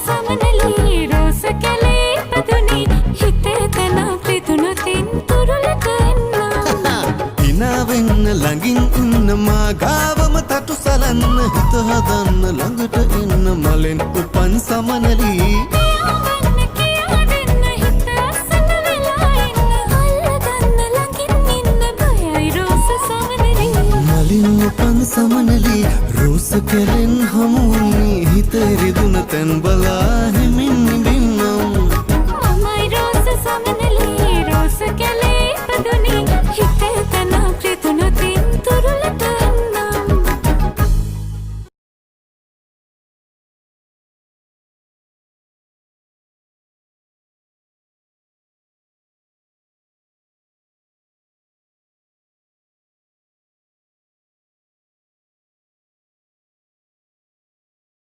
සමනලී රෝස කැලේ පදුනි හිතේ තන ප්‍රිතුනොතින් තුරුලට එන්නම් හිනාවෙන්න ළඟින් ඉන්න මා ගාවම තටු සලන්න හිත හදන්න ළඟට එන්න මලෙන් උපන් සමනලී පියාවන්න කියා දෙන්න හිත අස්සට වෙලා ඉන්න අල්ලගන්න ළඟින් ඉන්න බයයි රෝස සමනලී මලින් උපන් සමනලී රෝස කැලෙන් හමුුණේ හිත රිදුන තැන් බලා හිමින් නිබින්නම් මමයි රෝස සමනලී රෝස කැලේ පදුනි හිතේ තන ප්‍රිතුනොතින් තුරුලට